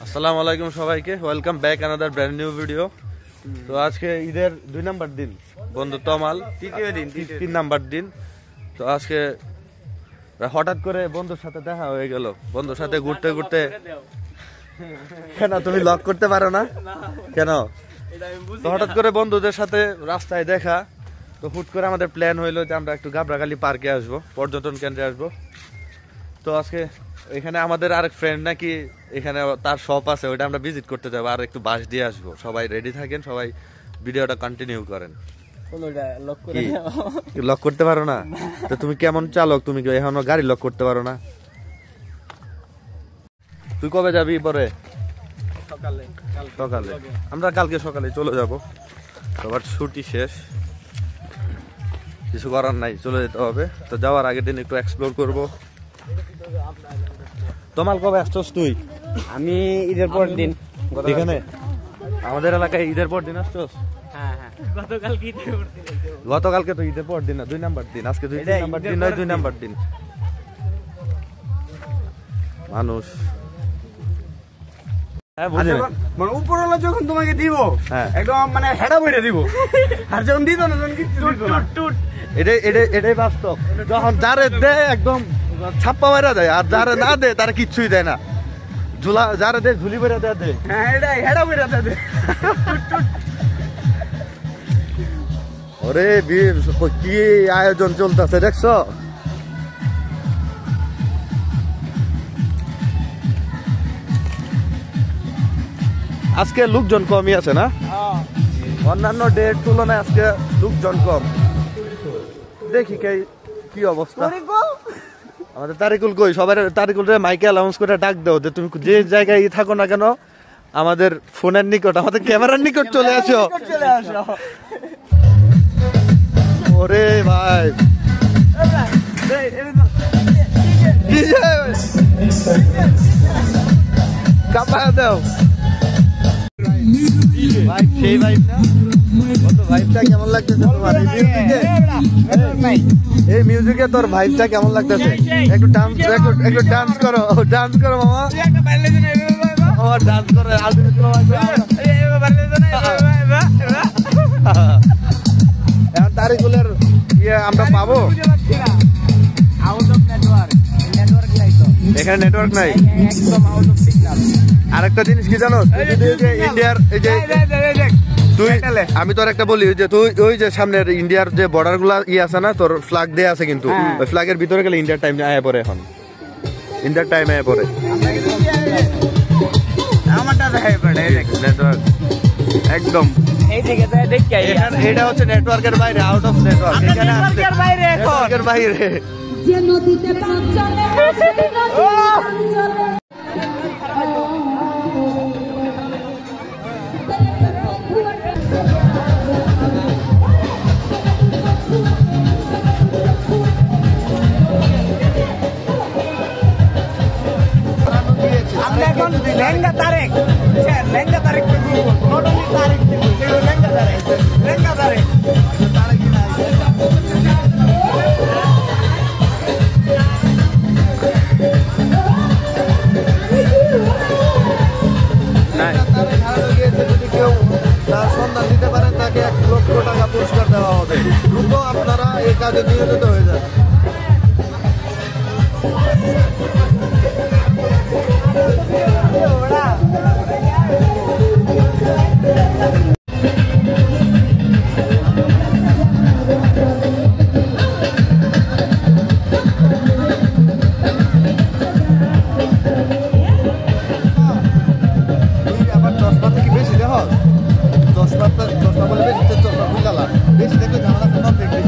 আসসালামু আলাইকুম সবাইকে, welcome back another brand new video. তো আজকে ঈদের 2 নাম্বার দিন, বন্ধু তমাল তৃতীয় দিন, 3 নাম্বার দিন। তো আজকে হঠাৎ করে বন্ধুর সাথে দেখা হয়ে গেল। বন্ধুর সাথে ঘুরতে ঘুরতে কেন তুমি লক করতে পারো না কেন? তো হঠাৎ করে বন্ধুদের সাথে রাস্তায় দেখা, তো হুট করে আমাদের প্ল্যান হইলো যে আমরা একটু গাবড়াখালী পার্কে আসবো, পর্যটন কেন্দ্রে আসবো। তো আজকে এখানে আমাদের আরেক ফ্রেন্ড নাকি এখানে তার শপ আছে, ওইটা আমরা ভিজিট করতে যাবো আর একটু বাস দিয়ে আসবো। সবাই রেডি থাকেন, সবাই ভিডিওটা কন্টিনিউ করেন। লক করতে পারো না? তো তুমি কেমন চালক, তুমি এখনো গাড়ি লক করতে পারো না? তুই কবে যাবি? পরে সকালে আমরা কালকে সকালে চলে যাবো। সবার ছুটি শেষ, কিছু করার নাই, চলে যেতে হবে। তো যাওয়ার আগের দিন একটু এক্সপ্লোর করবো। তোমার কবে আসছস তুই? আমি ঈদের পর দিন। এখানে আমাদের এলাকায় ঈদের পর দিন আসছস? গতকালকে তো ঈদের পর দিন না, 2 নাম্বার দিন। আজকে 2 নাম্বার দিন নয়, 2 নাম্বার দিন। মানুষ মানে উপরওয়ালা যখন তোমাকে দিব একদম মানে হেডা বইটা দিব, আর যখন দিত না তখন এটাই বাস্তব। যখন যারে দেয় একদম ছাপ্পা মারা দেয়, আর যারে না দেয় তারা কিচ্ছুই দেয় না। যারে দেয় ঝুলি বেড়া দেয়, হেডা বইটা দেয়। ওরে বীর, কি আয়োজন চলতেছে দেখছো? আজকে লোকজন কমই আছে না? অন্যান্য ডের তুলনায় আজকে লোকজন কম। দেখি কি অবস্থা। আমাদের তারিকুল কই? সবাই তারিকুল রে মাইকে অ্যানাউন্স করে ডাক দাও যে তুমি যে জায়গায় থাকো না কেন আমাদের ফোনের নিকট, আমাদের ক্যামেরার নিকট চলে আসো। ওরে ভাই, কাপায় দাও ভাই, সেই ভাইব না? কত ভাইবটা কেমন লাগতেছে তোমার এই মিউজিকে? এই মিউজিকে তোর ভাইবটা কেমন লাগতেছে? একটু ডান্স করো, ডান্স করো মামা, আমার ডান্স করে এখন তারিকুলের ইয়ে আমরা পাবো? এখানে নেটওয়ার্ক নাই, আরেকটা জিনিস কি জানো? ইন্ডিয়ার এই যে তুই, আমি তোর একটা বলি, যে তুই ওই যে সামনের ইন্ডিয়ার যে বর্ডার গুলা আছে না, তোর ফ্ল্যাগ দেয়া আছে, কিন্তু ওই ফ্ল্যাগের ভিতরে গেলে ইন্ডিয়ার টাইম আয়া পড়ে। এখন ইন্ডিয়ার টাইম আয়া পড়ে, নেটওয়ার্ক একদম এটা হচ্ছে নেটওয়ার্কের বাইরে, আউট অফ নেটওয়ার্ক। এখানে নেটওয়ার্কের বাইরে যে নদীতে লেঙ্গা তারেক, লেঙ্গা তারেক, লেঙ্গা তারেক। যদি কেউ তার সন্ধান দিতে পারেন তাকে 1 লক্ষ টাকা পুরস্কার দেওয়া হবে। দ্রুত আপনারা এই কাজে নিয়োজিত হয়ে যান। বেশি দেখলে ঝামেলা সব দেখবি।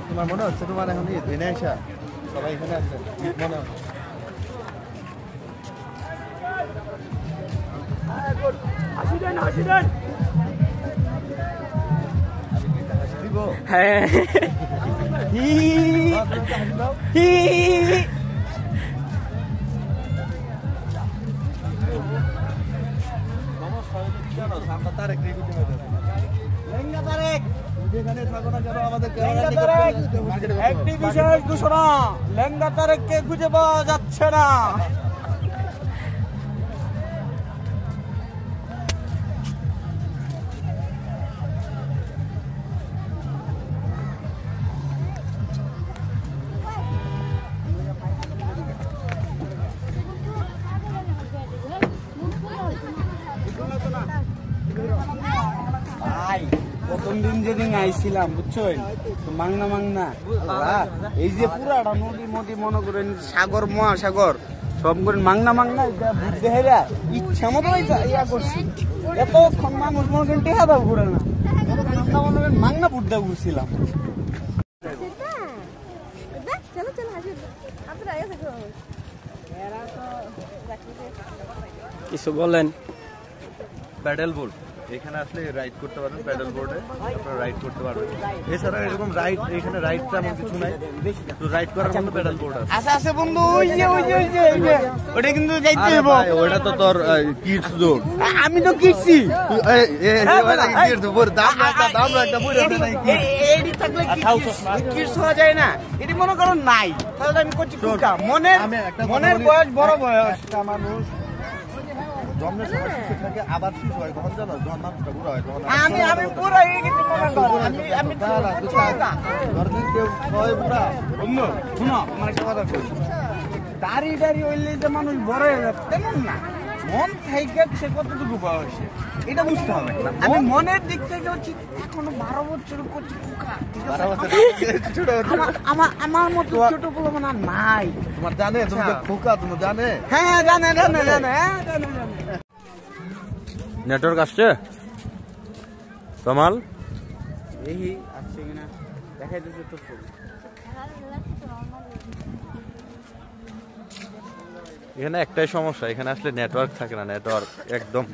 তোমার মনে হচ্ছে তোমার এখন দিনে আসা সবাই এখানে আছে মনে হয়? হ্যাঁ একটি বিশেষ ঘোষণা, লেঙ্গা তারেককে খুঁজে পাওয়া যাচ্ছে না। ভাই প্রথম দিন যেদিন আইছিলাম বুঝছেন, মাংনা মাংনা এই যে পুরাটা নদী নদী মনে করেন সাগর মহাসাগর সব করেন মাংনা মাংনা বুঝতে হেরা ইচ্ছা মতো ইয়া করছি। এতক্ষণ মানুষ মনে করেন টেহা দাও ঘুরে না, মনে করেন মাংনা বুদ্ধা ঘুরছিলাম। কিছু বলেন। প্যাডেল বোর্ড, এখানে আসলে রাইড করতে পারবেন, প্যাডেল বোর্ডে আপনারা রাইড করতে পারবেন। এছাড়া এরকম রাইড, এখানে রাইড তেমন কিছু নাই, তো রাইড করার মতো প্যাডেল বোর্ড আছে। আচ্ছা আচ্ছা বন্ধু, ওই যে ওটা কিন্তু যাইতে হবে। ওটা তো তোর কিডস জোন। আমি তো কিডসি কিডস হওয়া যায় না, এটি মনে করো নাই, তাহলে আমি করছি মনের বয়স বড় বয়স মানুষ। জন্মের সময় শিশু থাকে, আবার শিশু হয় কখন জানো, যখন মানুষটা বুড়া হয় তখন। আমি পুরো হয়ে গেছি মনে করো, আমি কেউ হয় বুড়া। বন্ধু শুনো, আমার একটা কথা বলছি, দাড়ি দাড়ি হইলে যে মানুষ বড় হয়ে যাবে তেমন না, মন থেকে সে কতটুকু বয়সে এটা বুঝতে হবে। আমি মনের দিক থেকে হচ্ছে এখনো 12 বছর করছি, আমার মতো ছোট বলে মনে নাই। তোমার জানে, তুমি খোকা, তুমি জানে। হ্যাঁ জানে জানে জানে জানে। নেটওয়ার্ক আসছে কামাল? এই আসছে কিনা দেখাই দিচ্ছে তো। এখানে একটাই সমস্যা, এখানে আসলে নেটওয়ার্ক থাকে না, নেটওয়ার্ক একদম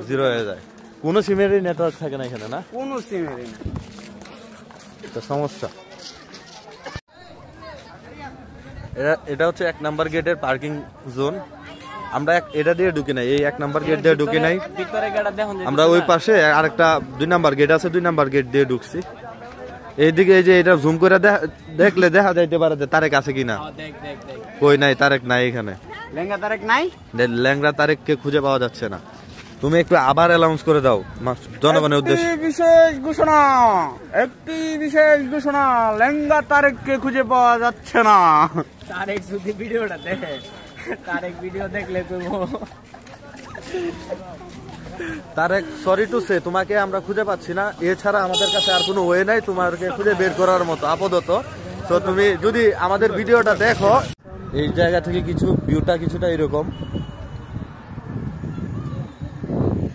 জিরো হয়ে যায়। কোনো সিমেরই নেটওয়ার্ক থাকে না এখানে, না কোনো সিমেরই না, এটা সমস্যা। এটা হচ্ছে 1 নাম্বার গেটের পার্কিং জোন। আমরা এটা দিয়ে ঢুকি নাই, এই 1 নাম্বার গেট দিয়ে ঢুকি নাই, আমরা ওই পাশে আরেকটা 2 নাম্বার গেট আছে, 2 নাম্বার গেট দিয়ে ঢুকছি। এইদিকে এই যে এটা জুম করে দেখলে দেখা যাইতে পারে যে তারেক আছে কিনা। কই নাই, তারেক নাই এখানে, লেঙ্গা তারেক নাই, ল্যাংড়া তারেককে খুঁজে পাওয়া যাচ্ছে না। তুমি একটু আবার অ্যানাউন্স করে দাও জনগণের উদ্দেশ্যে। একটি বিশেষ ঘোষণা, লেঙ্গা তারেককে খুঁজে পাওয়া যাচ্ছে না। তারেক যদি ভিডিওটা দেখে, তারেক ভিডিও দেখলে কইবো তারেক সরি টু সে, তোমাকে আমরা খুঁজে পাচ্ছি না, এছাড়া আমাদের কাছে আর কোনো ওয়ে নাই তোমাকে খুঁজে বের করার মতো আপাতত। তো তুমি যদি আমাদের ভিডিওটা দেখো, এই জায়গা থেকে কিছু ভিউটা কিছুটা এরকম।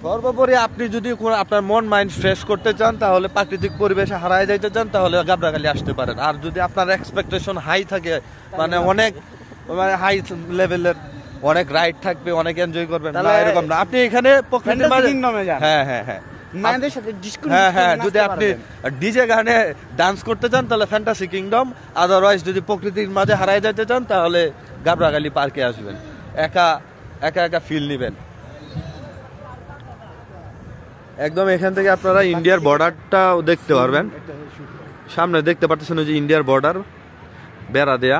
সর্বোপরি আপনি যদি আপনার মন মাইন্ড ফ্রেশ করতে চান, তাহলে প্রাকৃতিক পরিবেশে হারায় যাইতে চান, তাহলে গাবড়াখালী আসতে পারেন। আর যদি আপনার এক্সপেকটেশন হাই থাকে, মানে অনেক হাই লেভেলের অনেক রাইড থাকবে, অনেক এনজয় করবেন, না এরকম না, আপনি এখানে প্রকৃতির মাঝে, হ্যাঁ হ্যাঁ হ্যাঁ মায়েদের সাথে হ্যাঁ হ্যাঁ, যদি আপনি ডিজে গানে ডান্স করতে চান তাহলে ফ্যান্টাসি কিংডম, আদারওয়াইজ যদি প্রকৃতির মাঝে হারায় যেতে চান তাহলে গাবড়াখালী পার্কে আসবেন, একা একা একা ফিল নিবেন একদম। এখান থেকে আপনারা ইন্ডিয়ার বর্ডারটাও দেখতে পারবেন, সামনে দেখতে পাচ্ছেন ওই যে ইন্ডিয়ার বর্ডার বেড়া দেয়া।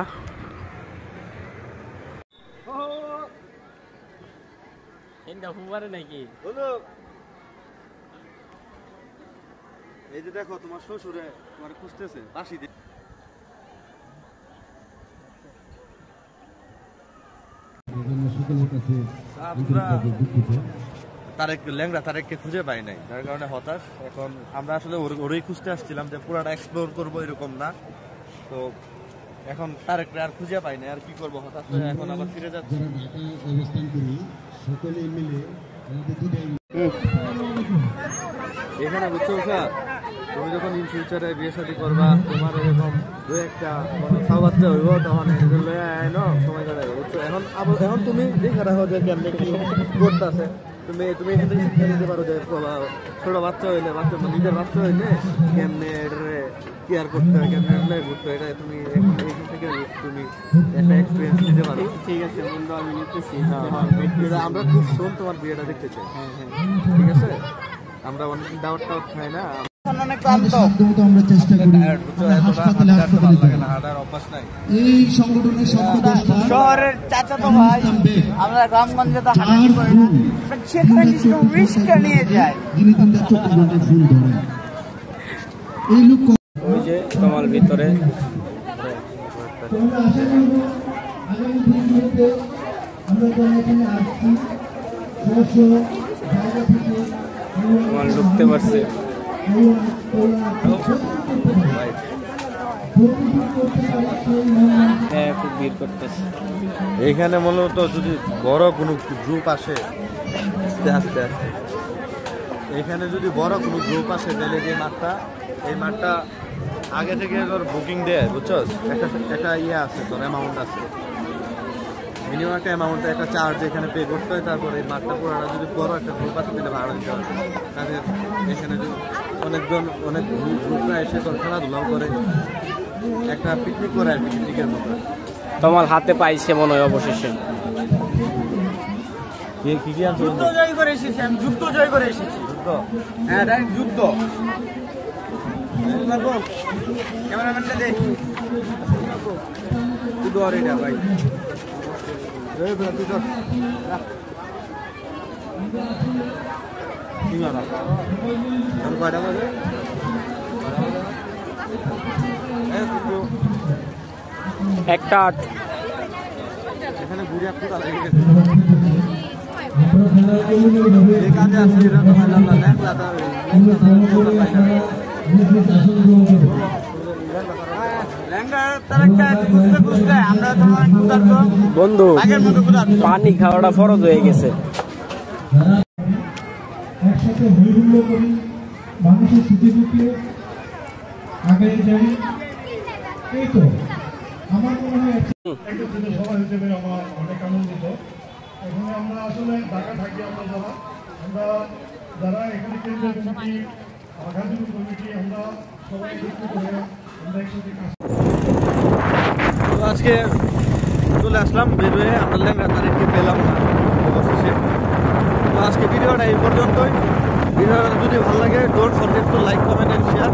এই যে দেখো তোমার শ্বশুরে তোমার খুঁজতেছে বাসি দিয়ে। তারেক ল্যাংড়া তারেককে খুঁজে পাই নাই, যার কারণে হতাশ। এখন আমরা আসলে ওরই খুঁজতে আসছিলাম, যে পুরাটা এক্সপ্লোর করবো এরকম না। তো এখন তারেকটা আর খুঁজে পাই নাই, আর কি করবো, হতাশ হয়ে এখন আবার ফিরে যাচ্ছি। এখানে বুঝছো স্যার, তুমি যখন ইন ফিউচারে বিয়ে শাদী করবা, তোমার এরকম দু একটা ছাও বাচ্চা হইব, তখন সময় কাটাবে বুঝছো। এখন তুমি দেখে রাখো যে কেমনে কি করতেছে, তুমি তুমি এখান থেকে শিক্ষা নিতে পারো যে ছোট বাচ্চা হইলে বাচ্চা নিজের বাচ্চা হইলে কেমনে কেয়ার করতে হয়, কেমনে ঘুরতে হয়, এটা তুমি এখান থেকে তুমি একটা এক্সপিরিয়েন্স নিতে পারো। ঠিক আছে বন্ধু, আমি নিতেছি। আমরা খুব শোন তোমার বিয়েটা দেখতে চাই। হ্যাঁ হ্যাঁ, ঠিক আছে, আমরা অনেক দাওয়াত টাওয়াত খাই না। অনেক ক্লান্ত। আমরা চেষ্টা করি হাসপাতালে হাঁটার অভ্যাস নাই। এই সংগঠনের সদস্য শহরের চাচাতো ভাই, আমরা গ্রামগঞ্জে তো হাঁটাহাঁটি করি না, সেখানে রিস্কটা নিয়ে যায়। যিনি 24 ঘন্টা ফুল ধরেন এই লোক। ওই যে তোমার ভিতরে তোমরা আশা করব আগামী দিনগুলোতে আমরা যারা এখানে আসছি স্ব জায়গা থেকে তোমার ঢুকতে পারছে। হ্যাঁ, খুব ভিড় করতেছে এখানে মূলত যদি বড় কোনো গ্রুপ আসে, আস্তে আস্তে এখানে যদি বড় কোনো গ্রুপ আসে তাহলে এই মাঠটা আগে থেকে তোর বুকিং দেয়, বুঝছস? একটা ইয়ে আছে, তোর অ্যামাউন্ট আছে, মিনিমাম একটা অ্যামাউন্ট, একটা চার্জ এখানে পে করতে হয়। তারপরে এই মাঠটা পুরোটা যদি বড় একটা গ্রুপ আছে তাহলে ভাড়া দিতে হবে তাদের। এখানে অনেক গ্রুপরা এসে তোর খেলাধুলাও করে, একটা পিকনিক করে আর কি, পিকনিকের মতো। তোমার হাতে পাইছে মনে হয় অবশেষে। কি আনছো? যুদ্ধ জয় করে এসেছি আমি, যুদ্ধ জয় করে এসেছি। হ্যাঁ, ডাইরেক্ট যুদ্ধ। ক্যামেরাম্যানটা দে, তুই ধর এটা ভাই। একটা এখানে ঘুরে একটু লেগে গেছে। এই কাজে আছে এটা তো পাইলাম না, বন্ধু পানি খাওয়াটা ফরজ হয়ে গেছে। একসাথে হইহুল্ল করি, মানুষের সুখে দুঃখে আগে যাই। এই তো আমার মনে হয় একটা সভা হিসেবে আমার অনেক আনন্দিত। এখানে আমরা আসলে ঢাকা থাকি, আমরা যারা এখানে কেন্দ্রীয় কমিটি, গাজীপুর কমিটি, আমরা সবাই যুক্ত করে আমরা একসাথে কাজ। তো আজকে চলে আসলাম বের হয়ে, আমরা লেঙ্গা তারিখকে পেলাম না অবশেষে। তো আজকে ভিডিওটা এই পর্যন্তই। ভিডিওটা যদি ভালো লাগে, don't forget to like, comment and share.